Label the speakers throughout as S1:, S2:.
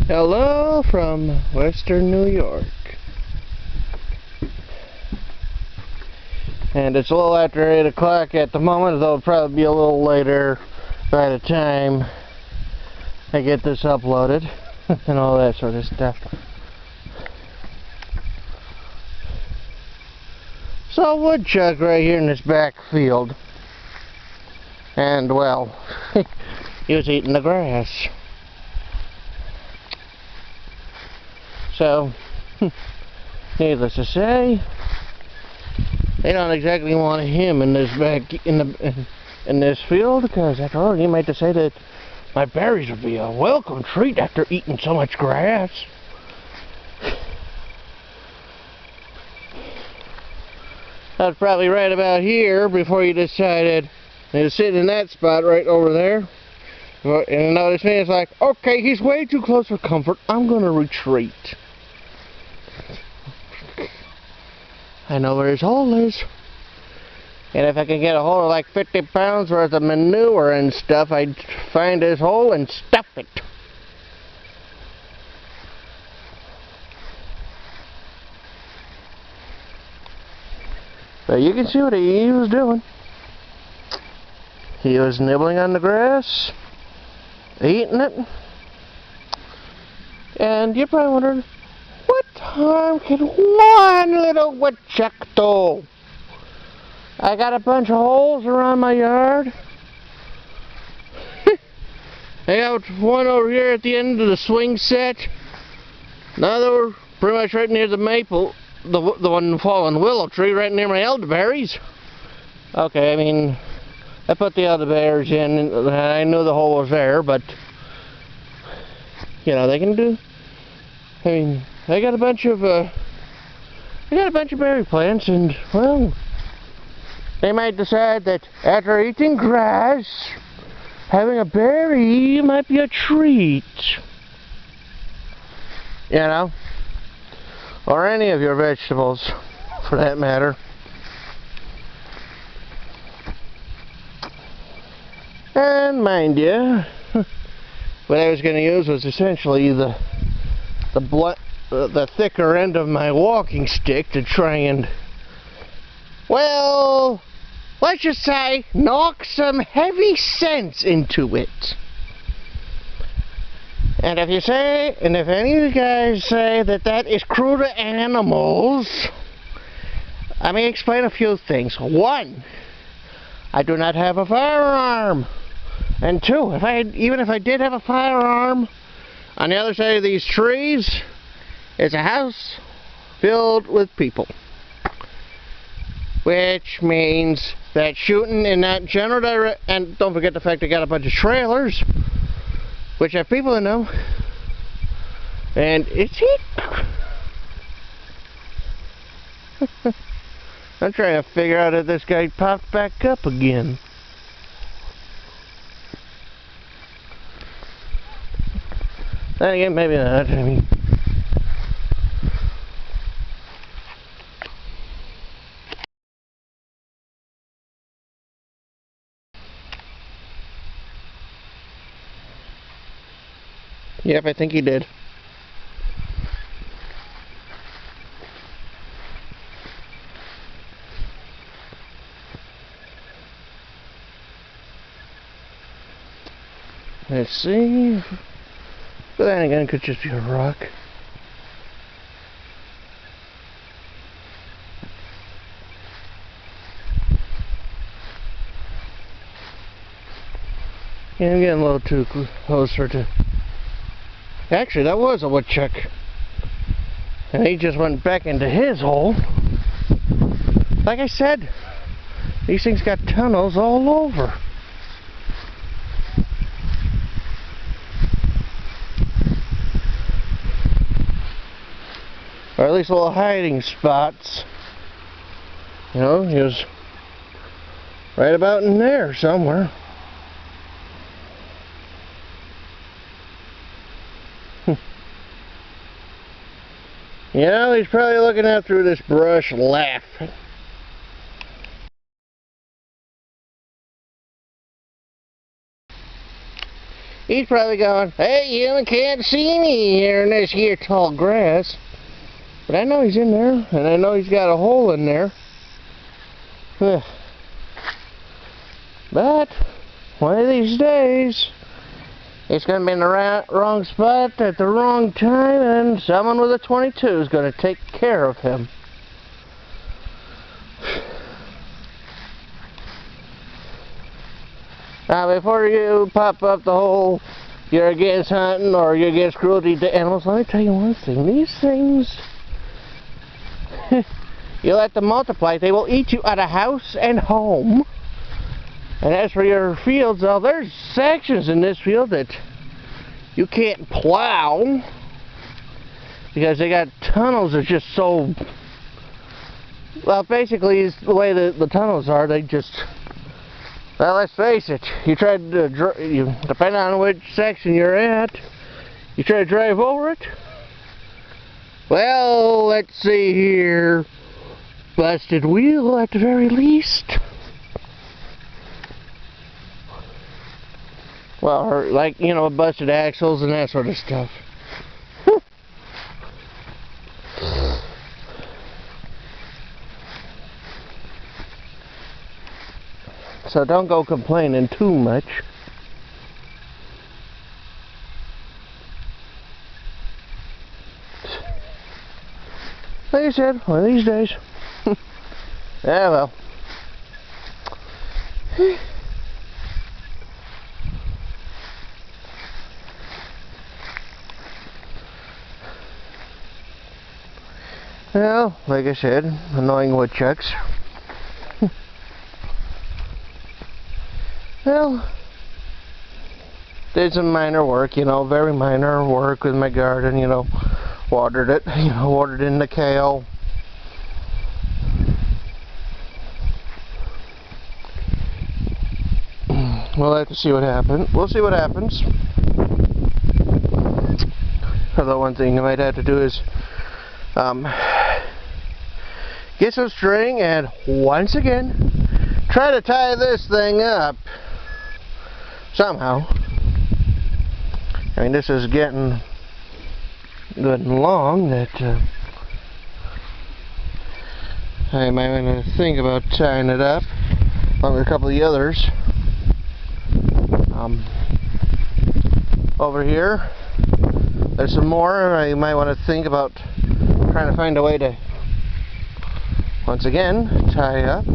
S1: Hello from Western New York. And it's a little after 8 o'clock at the moment, though it'll probably be a little later by the time I get this uploaded and all that sort of stuff. So Woodchuck right here in this back field. And well, he was eating the grass. So, needless to say, they don't exactly want him in this in this field, because after all, you might say that my berries would be a welcome treat after eating so much grass. I was probably right about here before you decided to sit in that spot right over there. And notice me, it's like, okay, he's way too close for comfort. I'm going to retreat. I know where his hole is. And if I can get a hold of like 50 pounds worth of manure and stuff, I'd find his hole and stuff it. But you can see what he was doing. He was nibbling on the grass, eating it. And you're probably wondering, what harm can one little woodchuck do? I got a bunch of holes around my yard. I got one over here at the end of the swing set. Another pretty much right near the maple, the one fallen willow tree right near my elderberries. Okay, I mean, I put the elderberries in, and I knew the hole was there, but you know, they can do. I mean, I got a bunch of berry plants, and well, they might decide that after eating grass, having a berry might be a treat. You know? Or any of your vegetables, for that matter. And mind you, what I was going to use was essentially the thicker end of my walking stick to try and, well, let's just say, knock some heavy sense into it. And if any of you guys say that that is cruel to animals, let me explain a few things. One, I do not have a firearm. And two, even if I did have a firearm, on the other side of these trees is a house filled with people. Which means that shooting in that general direction, and don't forget the fact I got a bunch of trailers, which have people in them, and it's it. I'm trying to figure out if this guy popped back up again. Then again, maybe not. I mean, yep, I think he did. Let's see. But then again, it could just be a rock. Yeah, I'm getting a little too closer to... Actually, that was a woodchuck. And he just went back into his hole. Like I said, these things got tunnels all over. Or at least little hiding spots. You know, he was right about in there somewhere. You know, he's probably looking out through this brush laughing. He's probably going, hey, you can't see me here in this here tall grass. But I know he's in there, and I know he's got a hole in there. But one of these days, it's going to be in the wrong spot at the wrong time, and someone with a 22 is going to take care of him. Now, before you pop up the whole you're against hunting or you're against cruelty to animals, let me tell you one thing. These things, you let them multiply, they will eat you out of house and home. And as for your fields, well, there's sections in this field that you can't plow because they got tunnels that are just so... Well, basically, it's the way the tunnels are, they just... Well, let's face it, you try to, depending on which section you're at, you try to drive over it. Well, let's see here, busted wheel at the very least. Well, or like, you know, busted axles and that sort of stuff. So don't go complaining too much. Like I said, one of these days. Yeah, well. Well, like I said, annoying woodchucks. Well, did some minor work, you know, very minor work with my garden, you know, watered it, you know, watered in the kale. We'll have to see what happens. We'll see what happens. Although one thing I might have to do is get some string and once again try to tie this thing up somehow. I mean, this is getting good and long that I might want to think about tying it up along with a couple of the others. Over here there's some more. I might want to think about trying to find a way to once again tie up.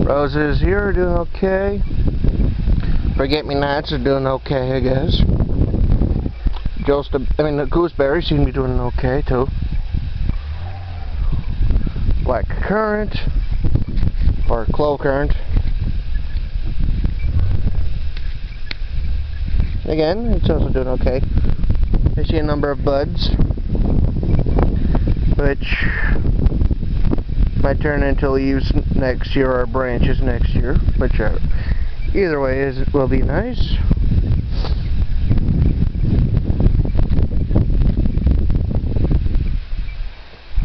S1: Roses here are doing okay. Forget-me-nots are doing okay, I guess. The gooseberries seem to be doing okay too. Black currant or clove currant. Again, it's also doing okay. I see a number of buds, which might turn into leaves next year or branches next year, which either way will be nice.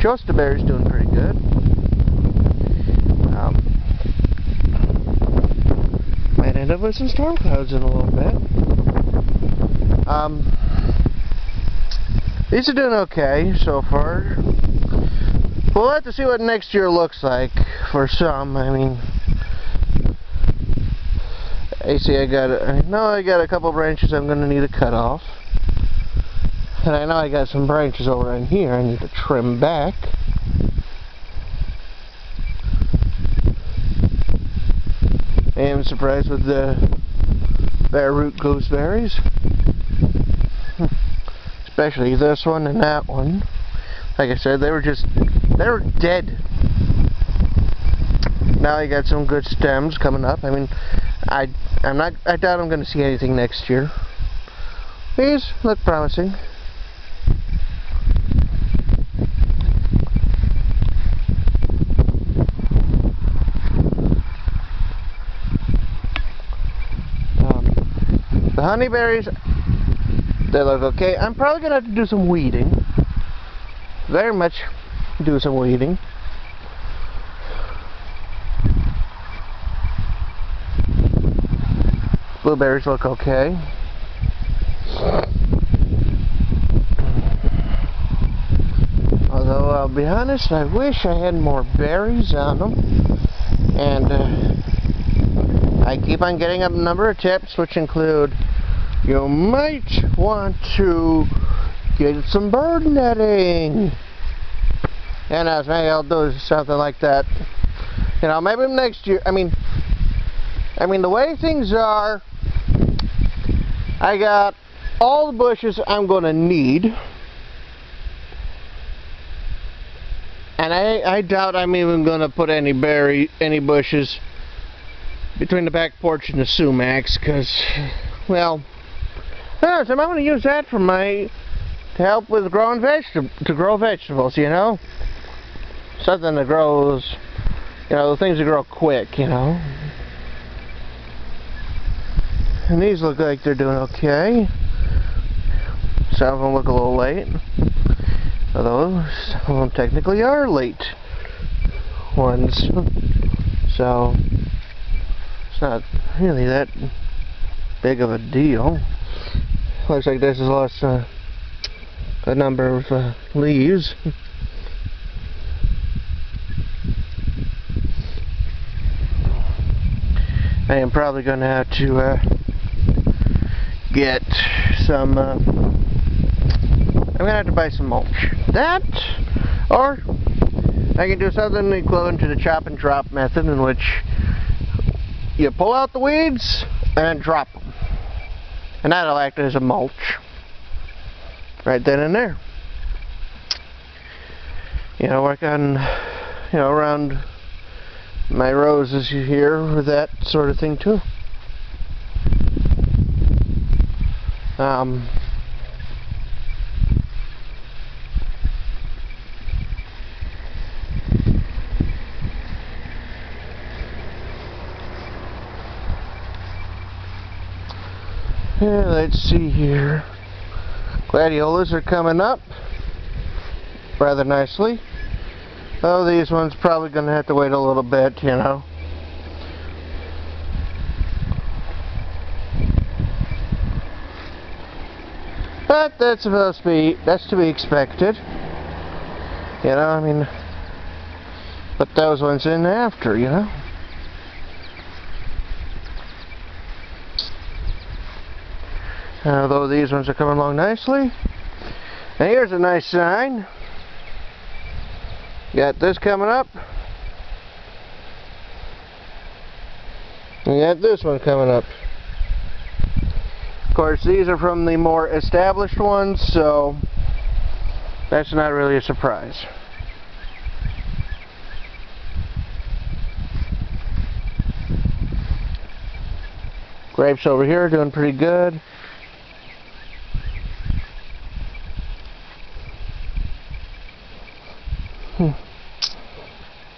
S1: Chostaberry's doing pretty good. Might end up with some storm clouds in a little bit. These are doing okay so far. We'll have to see what next year looks like for some. I mean, I see I got a couple branches I'm going to need to cut off. And I know I got some branches over in here I need to trim back. I am surprised with the bare root gooseberries. Especially this one and that one. Like I said, they were dead. Now I got some good stems coming up. I mean, I doubt I'm going to see anything next year. These look promising. The honeyberries, they look okay. I'm probably going to have to do some weeding. very much do some weeding. Blueberries look okay. Although, I'll be honest, I wish I had more berries on them. And I keep on getting a number of tips, which include, you might want to get some bird netting. And maybe I'll do something like that. You know, maybe next year. I mean, the way things are, I got all the bushes I'm going to need. And I doubt I'm even going to put any bushes between the back porch and the sumacs, because, well, I'm going to use that to help with growing vegetables, you know? Something that grows, you know, the things that grow quick, you know? And these look like they're doing okay. Some of them look a little late. Although some of them technically are late ones. So it's not really that big of a deal. Looks like this has lost a number of leaves. I am probably going to have to get some, I'm going to have to buy some mulch. That, or I can do something equivalent to the chop and drop method, in which you pull out the weeds and drop them. And that'll act as a mulch. Right then and there. You know, work on, you know, around my roses here, or that sort of thing too. Yeah, let's see here. Gladiolas are coming up rather nicely. Oh, these ones probably going to have to wait a little bit, you know. But that's to be expected. You know, I mean, put those ones in after, you know. Although these ones are coming along nicely. And here's a nice sign. Got this coming up. And got this one coming up. Of course, these are from the more established ones, so that's not really a surprise. Grapes over here are doing pretty good.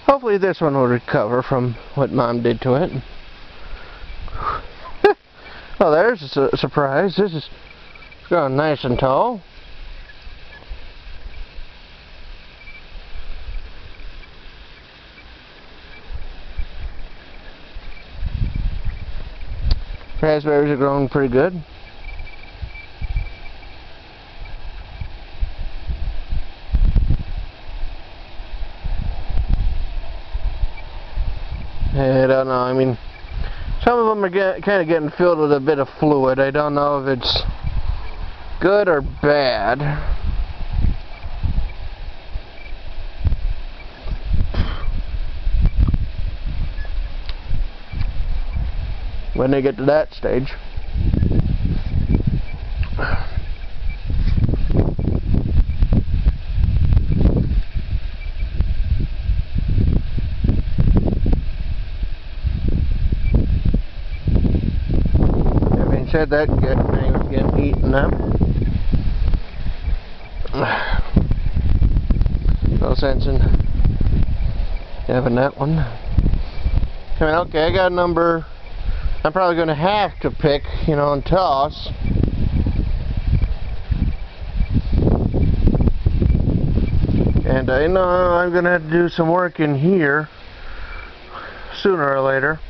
S1: Hopefully this one will recover from what Mom did to it. Oh, there's a surprise. This is growing nice and tall. Raspberries are growing pretty good. I don't know, I mean, some of them are kind of getting filled with a bit of fluid. I don't know if it's good or bad. When they get to that stage. Said that thing was getting eaten up. No sense in having that one. I mean, okay, I got a number I'm probably going to have to pick, you know, and toss. And I know I'm going to have to do some work in here sooner or later.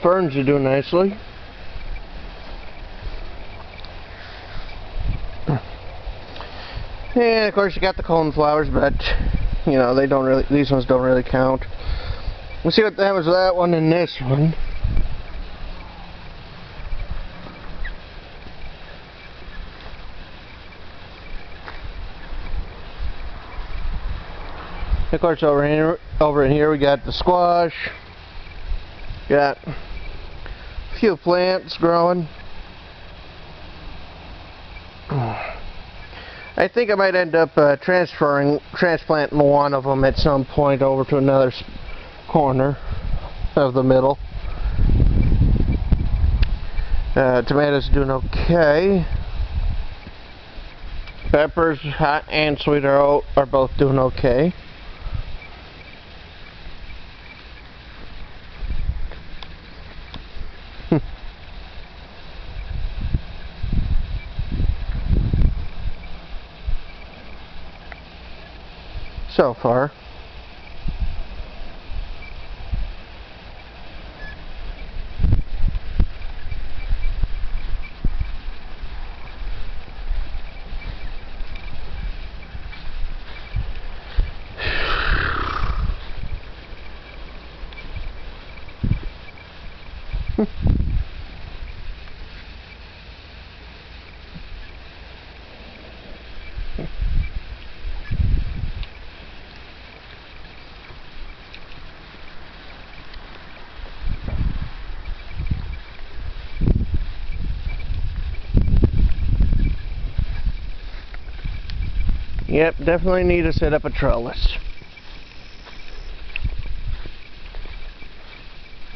S1: Ferns are doing nicely. And of course you got the coneflowers, but you know they don't really. These ones don't really count. We'll see what happens with that one and this one. Of course, over in here we got the squash. Got a few plants growing. I think I might end up transplanting one of them at some point over to another corner of the middle. Tomatoes doing okay. Peppers, hot and sweet, are both doing okay. So far. Yep, definitely need to set up a trellis.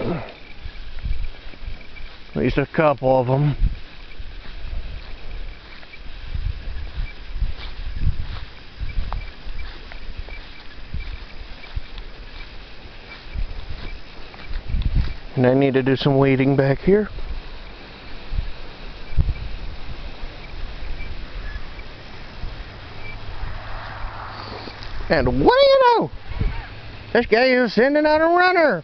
S1: At least a couple of them. And I need to do some weeding back here. And what do you know? This guy is sending out a runner.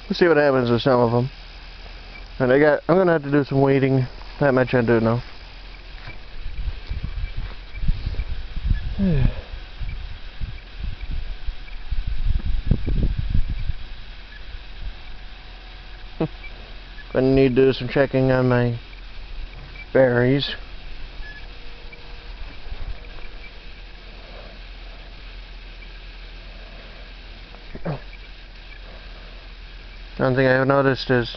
S1: Let's see what happens with some of them. And I'm gonna have to do some weeding. That much I do know. Gonna need to do some checking on my berries. One thing I've noticed is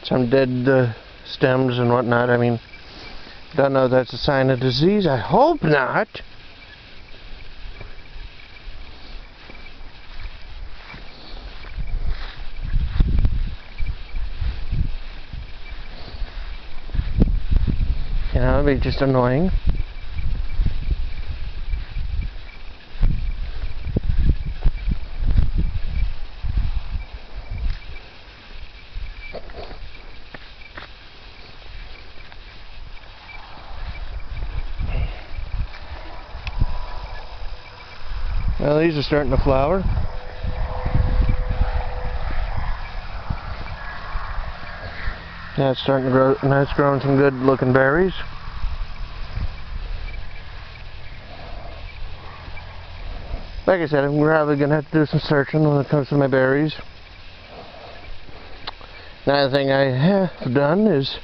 S1: some dead stems and whatnot. I mean, don't know if that's a sign of disease. I hope not. You know, it'd be just annoying. Well, these are starting to flower. Now it's starting to grow. Now it's growing some good looking berries. Like I said, I'm probably going to have to do some searching when it comes to my berries. Another thing I have done is,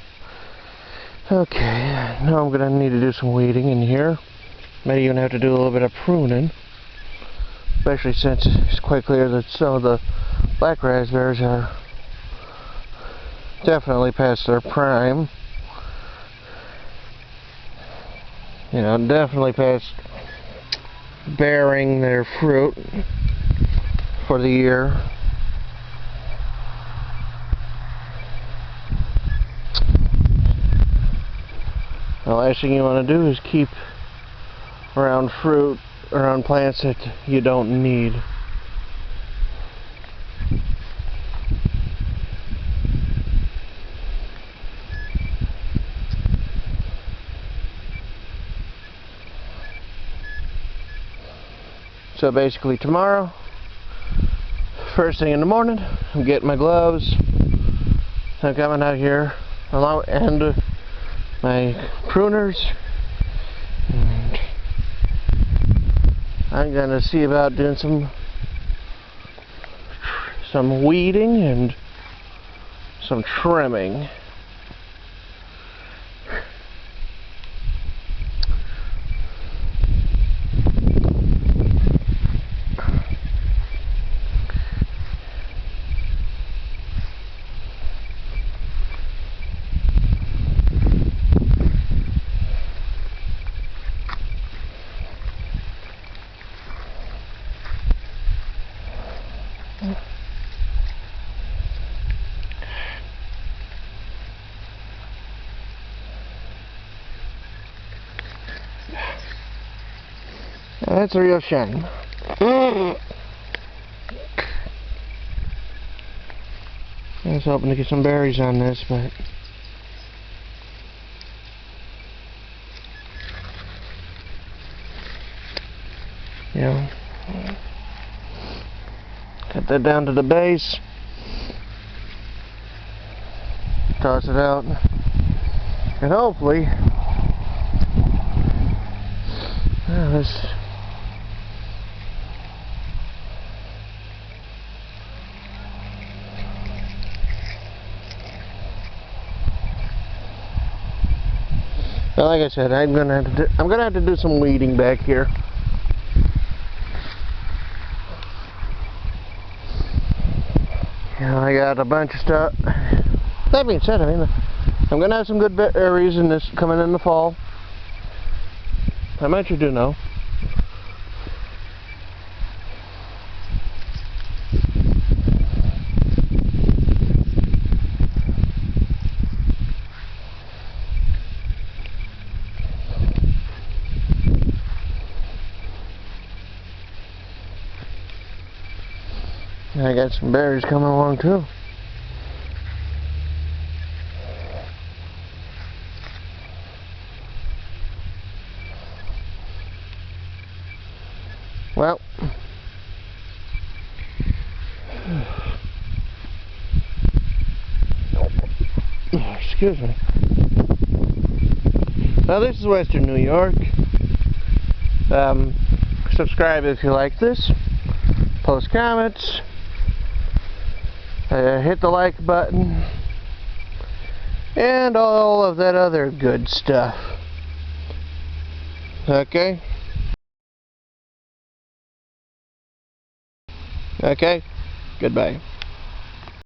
S1: okay, now I'm going to need to do some weeding in here. Maybe even have to do a little bit of pruning. Especially since it's quite clear that some of the black raspberries are definitely past their prime. You know, definitely past bearing their fruit for the year. The last thing you want to do is keep around fruit, around plants that you don't need. So basically tomorrow, first thing in the morning, I'm getting my gloves. I'm coming out here along and my pruners. And I'm gonna see about doing some weeding and some trimming. That's a real shame. I was hoping to get some berries on this, but you know, cut that down to the base, toss it out, and hopefully this. Well, like I said, I'm gonna have to do some weeding back here. You know, I got a bunch of stuff. That being said, I mean, I'm gonna have some good berries in this coming in the fall. How much you do know? I got some berries coming along too. Well, excuse me. Now this is Western New York. Subscribe if you like this. Post comments. Hit the like button. And all of that other good stuff. Okay? Okay? Goodbye.